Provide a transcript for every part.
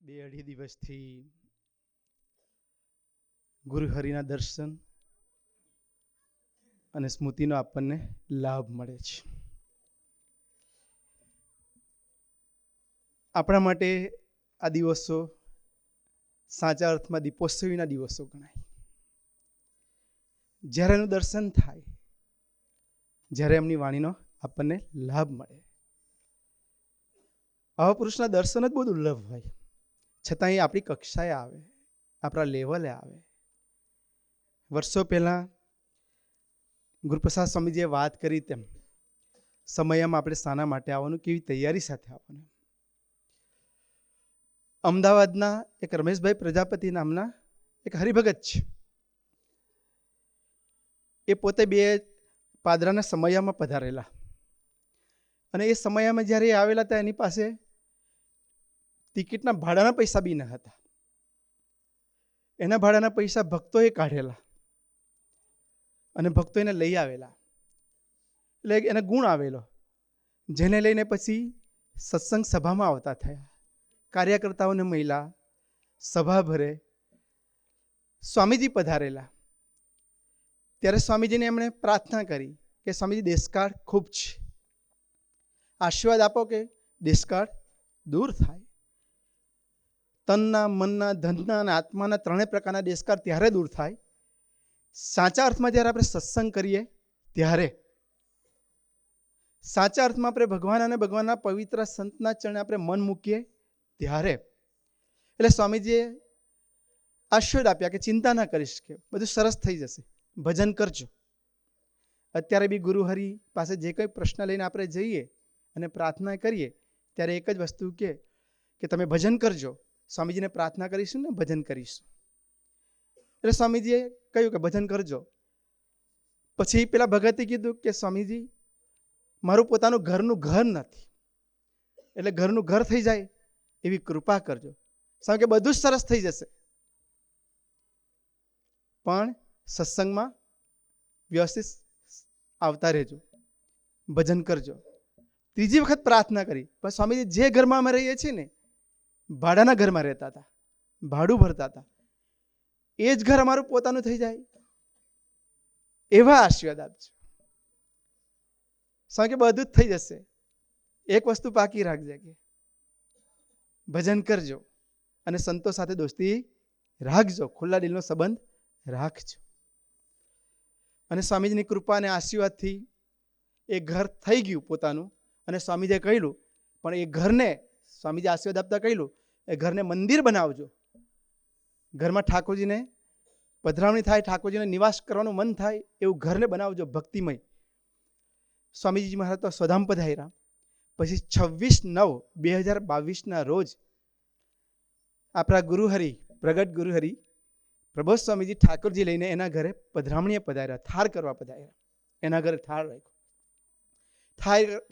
2-2.5 દિવસથી ગુરુહરિના દર્શન અને સ્મૃતિનો આપણને લાભ મળે છે. આપણા માટે આ દિવસો સાચા અર્થમાં દીપોત્સવીના દિવસો ગણાય. જ્યારે એનું દર્શન થાય, જ્યારે એમની વાણીનો આપણને લાભ મળે. આવા પુરુષના દર્શન જ બહુ દુર્લભ હોય, છતાં એ આપણી કક્ષાએ આવે, આપણા લેવલે આવે. વર્ષો પહેલાં ગુરુપ્રસાદ સ્વામીજીએ વાત કરી તેમ સમયમાં આપણે શાના માટે આવવાનું, કેવી તૈયારી સાથે આવવાનું. અમદાવાદના એક રમેશભાઈ પ્રજાપતિ નામના એક હરિભગત છે. એ પોતે 2 પાદરાના સમયમાં પધારેલા અને એ સમયમાં જ્યારે એ આવેલા હતા એની પાસે ટિકિટના ભાડાના પૈસા બી ન હતા. એના ભાડાના પૈસા ભક્તોએ કાઢેલા અને ભક્તો એને લઈ આવેલા. એટલે એને ગુણ આવેલો, જેને લઈને પછી સત્સંગ સભામાં આવતા થયા. કાર્યકર્તાઓને મળ્યા, સભા ભરે. સ્વામીજી પધારેલા ત્યારે સ્વામીજીને એમણે પ્રાર્થના કરી કે સ્વામીજી, દેશકાળ ખૂબ છે, આશીર્વાદ આપો કે દેશકાળ દૂર થાય. તનના, મનના, ધનના અને આત્માના 3 પ્રકારના દેશકાળ ત્યારે દૂર થાય સાચા અર્થમાં જ્યારે આપણે સત્સંગ કરીએ ત્યારે. સાચા અર્થમાં આપણે ભગવાન અને ભગવાનના પવિત્ર સંતના ચરણે આપણે મન મૂકીએ ત્યારે. એટલે સ્વામીજીએ આશીર્વાદ આપ્યા કે ચિંતા ના કરીશ, કે બધું સરસ થઈ જશે, ભજન કરજો. અત્યારે બી ગુરુહરિ પાસે જે કંઈ પ્રશ્ન લઈને આપણે જઈએ અને પ્રાર્થના કરીએ ત્યારે એક જ વસ્તુ કે તમે ભજન કરજો. સ્વામીજીને પ્રાર્થના કરીશું ને ભજન કરીશું. એટલે સ્વામીજીએ કહ્યું કે ભજન કરજો. પછી પેલા ભગતે કીધું કે સ્વામીજી, મારું પોતાનું ઘરનું ઘર નથી, એટલે ઘરનું ઘર થઈ જાય એવી કૃપા કરજો. સ્વામી કે બધું જ સરસ થઈ જશે, પણ સત્સંગમાં વ્યવસ્થિત આવતા રહેજો, ભજન કરજો. ત્રીજી વખત પ્રાર્થના કરી. પણ સ્વામીજી, જે ઘરમાં અમે રહીએ છીએ ને, ભાડાના ઘરમાં રહેતા હતા, ભાડું ભરતા હતા, એ જ ઘર અમારું પોતાનું થઈ જાય એવા આશીર્વાદ આપજો. સ્વામી કે બધું જ થઈ જશે, એક વસ્તુ પાકી રાખજે કે ભજન કરજો અને સંતો સાથે દોસ્તી રાખજો, ખુલ્લા દિલનો સંબંધ રાખજો. અને સ્વામીજીની કૃપા અને આશીર્વાદથી એ ઘર થઈ ગયું પોતાનું. અને સ્વામીજીએ કહ્યું, પણ એ ઘરને સ્વામીજી આશીર્વાદ આપતા કહ્યું, એ ઘરને મંદિર બનાવજો. ઘરમાં ઠાકોરજીને પધરામણી થાય, ઠાકોરજીને નિવાસ કરવાનું મન થાય એવું ઘરને બનાવજો, ભક્તિમય. સ્વામીજી મહારાજ તો સ્વધામ પધાર્યા. પછી 26/9/2022 રોજ આપણા ગુરુહરિ, પ્રગટ ગુરુહરિ પ્રબોધ સ્વામીજી ઠાકોરજી લઈને એના ઘરે પધરામણીએ પધાર્યા, થાળ કરવા પધાર્યા. એના ઘરે થાળ રાખ્યો.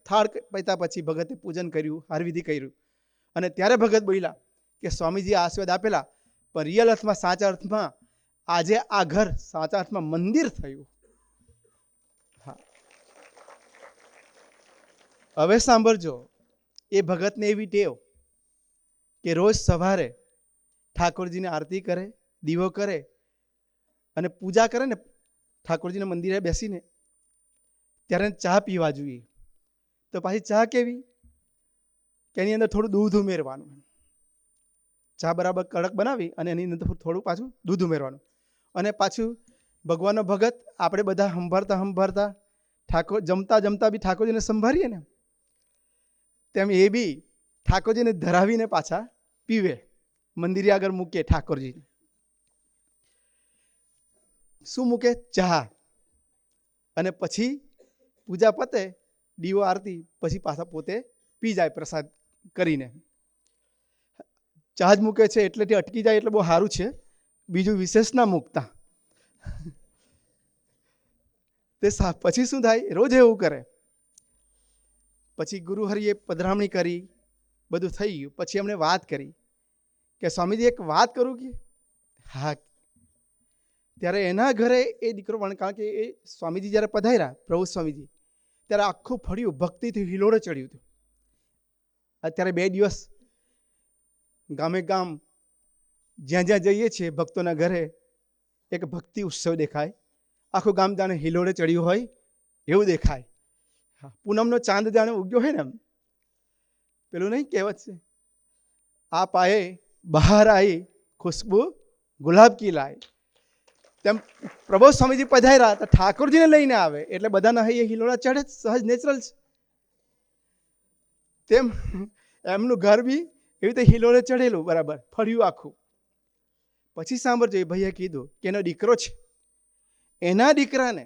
થાળ પત્યા પછી ભગતે પૂજન કર્યું, હારવિધિ કર્યું. અને ત્યારે ભગત બોલ્યા કે સ્વામીજી આશીર્વાદ આપેલા, પણ રિયલ અર્થમાં, સાચા અર્થમાં આજે આ ઘર સાચા અર્થમાં મંદિર થયું. હા, હવે સાંભળજો. એ ભગતને એવી ટેવ કે રોજ સવારે ઠાકોરજીને આરતી કરે, દીવો કરે અને પૂજા કરે ને, ઠાકોરજીના મંદિરે બેસીને ત્યારે ચા પીવા જોઈએ. તો પાછી ચા કેવી કે એની અંદર થોડું દૂધ ઉમેરવાનું. ચા બરાબર કડક બનાવી અને એની અંદર થોડું પાછું દૂધ ઉમેરવાનું. અને પાછું ભગવાનનો ભગત આપણે બધા સંભાળતા ઠાકોર જમતા બી ઠાકોરજીને સંભાળીએ ને, તેમ એ બી ઠાકોરજીને ધરાવીને પાછા પીવે, મંદિરે આગળ મૂકે ઠાકોરજીને. શું મૂકે? ચા. અને પછી પૂજા પતે, દીવો આરતી, પછી પાછા પોતે પી જાય પ્રસાદ કરીને. ચા જ મૂકે છે એટલે અટકી જાય એટલે બહુ સારું છે, બીજું વિશેષ ના મૂકતા. તે પછી શું થાય? રોજ એવું કરે. પછી ગુરુહરિએ પધરામણી કરી, બધું થઈ ગયું. પછી એમણે વાત કરી કે સ્વામીજી એક વાત કરું કે હા. ત્યારે એના ઘરે એ દીકરો, કારણ કે એ સ્વામીજી જ્યારે પધાર્યા, પ્રભુ સ્વામીજી, ત્યારે આખું ફળ્યું, ભક્તિથી હિલોડે ચડ્યું હતું. અત્યારે 2 દિવસ ગામે ગામ જ્યાં જ્યાં જઈએ છીએ ભક્તોના ઘરે એક ભક્તિ ઉત્સવ દેખાય. આખું ગામ જાણે હિલોડે ચડ્યું હોય એવું દેખાય. પૂનમનો ચાંદ જાણે ઉગ્યો હોય ને એમ. પેલું નહીં કહેવત છે, આ પાયે બહાર આવી ખુશ્બુ ગુલાબ કી લાય. તેમ પ્રભુ સ્વામીજી પધાર્યા તો ઠાકોરજીને લઈને આવે એટલે બધાના હૈયે હિલોડા ચડે, સહજ નેચરલ છે. તેમ એમનું ઘર બી એવી રીતે હિલોડે ચડેલું, બરાબર ફર્યું આખું. પછી સાંભળજો, એ ભાઈએ કીધું કે એનો દીકરો છે, એના દીકરાને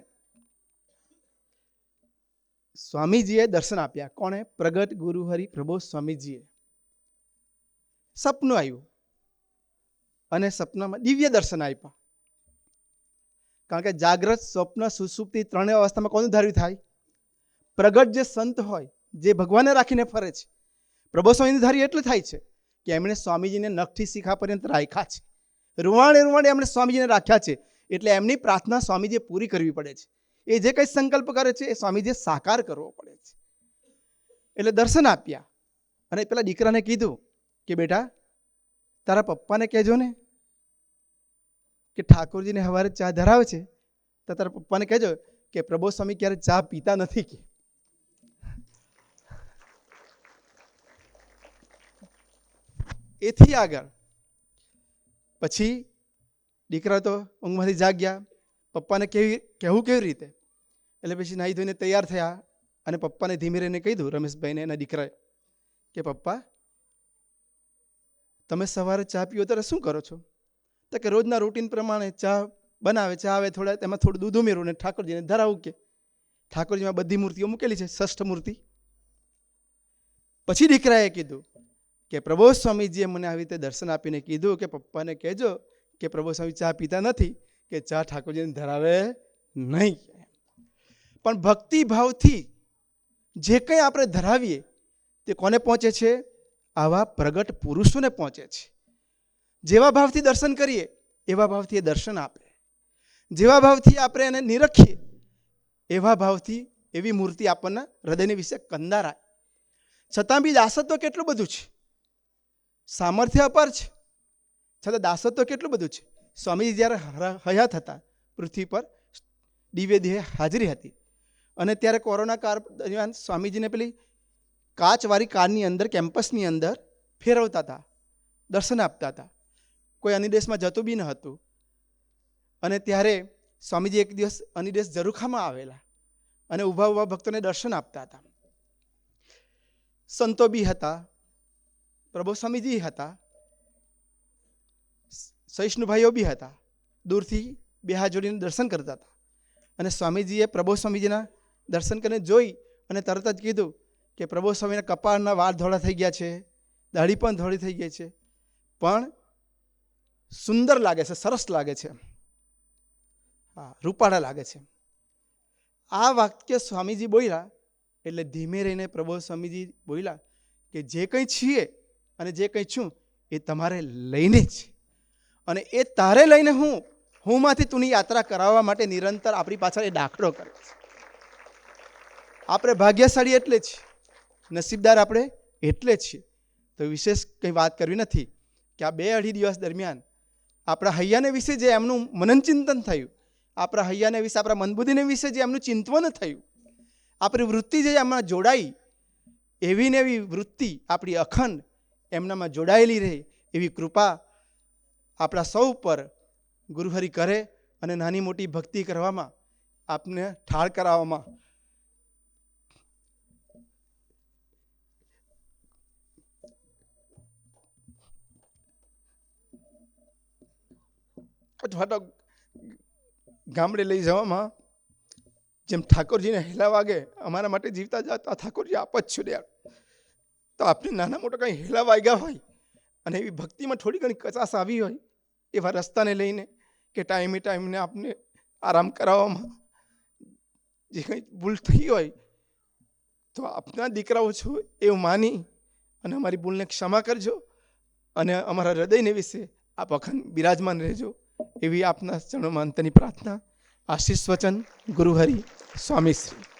સ્વામીજીએ દર્શન આપ્યા. કોણે? પ્રગટ ગુરુહરિ પ્રબોધ સ્વામીજીએ. સપનું આવ્યું અને સપનામાં દિવ્ય દર્શન આપ્યા. કારણ કે જાગ્રત, સ્વપ્ન, સુષુપ્તિ ત્રણેય અવસ્થામાં કોનું ધાર્યું થાય? પ્રગટ જે સંત હોય, જે ભગવાનને રાખીને ફરે છે, પ્રભુ સ્વામીનું ધાર્યું એટલે થાય છે કે એમણે સ્વામીજીને નખથી શિખા પર્યંત રાખ્યા છે. રૂવાણે રૂવાણે એમણે સ્વામીજીને રાખ્યા છે. એટલે એમની પ્રાર્થના સ્વામીજીએ પૂરી કરવી પડે છે. એ જે કંઈ સંકલ્પ કરે છે એ સ્વામીજીએ સાકાર કરવો પડે છે. એટલે દર્શન આપ્યા અને પેલા દીકરાને કીધું કે બેટા, તારા પપ્પાને કહેજો ને કે ઠાકોરજીને સવારે ચા ધરાવે છે તો તારા પપ્પાને કહેજો કે પ્રબોધ સ્વામી ક્યારે ચા પીતા નથી કે. એથી આગળ પછી દીકરા તો ઊંઘમાંથી જાગ્યા. પપ્પાને કહેવું કેવી રીતે? એટલે પછી નાહી ધોઈને તૈયાર થયા અને પપ્પાને ધીમે રહીને કીધું, રમેશભાઈને એના દીકરાએ, કે પપ્પા તમે સવારે ચા પીઓ ત્યારે શું કરો છો? તો કે રોજના રૂટીન પ્રમાણે ચા બનાવે, ચા આવે, થોડા એમાં થોડું દૂધ ઉમેરું ને ઠાકોરજીને ધરાવું. કે ઠાકોરજીમાં બધી મૂર્તિઓ મૂકેલી છે, ષષ્ઠ મૂર્તિ. પછી દીકરાએ કીધું કે પ્રબોધ સ્વામીજીએ મને આવી રીતે દર્શન આપીને કીધું કે પપ્પાને કહેજો કે પ્રભુ સ્વામી ચા પીતા નથી, કે ચા ઠાકોરજીને ધરાવે નહીં. પણ ભક્તિભાવથી જે કંઈ આપણે ધરાવીએ તે કોને પહોંચે છે? આવા પ્રગટ પુરુષોને પહોંચે છે. જેવા ભાવથી દર્શન કરીએ એવા ભાવથી એ દર્શન આપે. જેવા ભાવથી આપણે એને નિરખીએ એવા ભાવથી એવી મૂર્તિ આપણને હૃદયની વિશે કંદારાય. છતાં બી દાસત્વ કેટલું બધું છે, સામર્થ્ય અપાર છે, છતાં દાસત્વ કેટલું બધું છે. સ્વામીજી જ્યારે હયાત હતા, પૃથ્વી પર દિવ્ય દેહ હાજરી હતી, અને ત્યારે કોરોના કાળ દરમિયાન સ્વામીજીને પેલી કાચવાળી કારની અંદર, કેમ્પસની અંદર ફેરવતા હતા, દર્શન આપતા હતા. કોઈ અનિદેશમાં જતું બી ન હતું. અને ત્યારે સ્વામીજી એક દિવસ અનિદેશ ઝરૂખામાં આવેલા અને ઊભા ઊભા ભક્તોને દર્શન આપતા હતા. સંતો બી હતા, પ્રભુ સ્વામીજી હતા, સહિષ્ણુભાઈઓ બી હતા. દૂરથી બે હાથ જોડીને દર્શન કરતા હતા. અને સ્વામીજીએ પ્રભુ સ્વામીજીના દર્શન કરીને જોઈ અને તરત જ કીધું કે પ્રભુ સ્વામીના કપાળના વાળ ધોળા થઈ ગયા છે, દાઢી પણ ધોળી થઈ ગઈ છે, પણ સુંદર લાગે છે, સરસ લાગે છે, હા, રૂપાળા લાગે છે. આ વાક્ય સ્વામીજી બોલ્યા એટલે ધીમે રહીને પ્રભુ સ્વામીજી બોલ્યા કે જે કંઈ છીએ અને જે કંઈ છું એ તમારે લઈને જ છે, અને એ તારે લઈને હું માંથી તુની યાત્રા કરાવવા માટે નિરંતર આપણી પાછળ એ દાખલો કરે છે. આપણે ભાગ્યશાળી એટલે જ, નસીબદાર આપણે એટલે જ છીએ. તો વિશેષ કંઈ વાત કરવી નથી કે આ 2-2.5 દિવસ દરમિયાન આપણા હૈયાને વિશે જે એમનું મનન ચિંતન થયું, આપણા હૈયાને વિશે, આપણા મનબુદ્ધિને વિશે જે એમનું ચિંતવન થયું, આપણી વૃત્તિ જે એમાં જોડાઈ, એવી ને એવી વૃત્તિ આપણી અખંડ એમનામાં જોડાયેલી રહે એવી કૃપા આપણા સૌ પર ગુરુહરિ કરે અને નાની મોટી ભક્તિ કરવામાં, આપને ઠાળ કરાવવામાં અથવા તો ગામડે લઈ જવામાં જેમ ઠાકોરજીને હેલા વાગે, અમારા માટે જીવતા જતા ઠાકોરજી આપ જ છો યાર. તો આપણે નાના મોટા કંઈ હેલા વાગ્યા હોય અને એવી ભક્તિમાં થોડી ઘણી કચાશ આવી હોય, એવા રસ્તાને લઈને કે ટાઈમને આપને આરામ કરાવવામાં જે કંઈ ભૂલ થઈ હોય તો આપના દીકરાઓ છો એવું માની અને અમારી ભૂલને ક્ષમા કરજો અને અમારા હૃદયને વિશે આપ અખંડ બિરાજમાન રહેજો એવી આપના ચરણોમાં અંતની પ્રાર્થના. આશીષ વચન ગુરુહરિ સ્વામીશ્રી.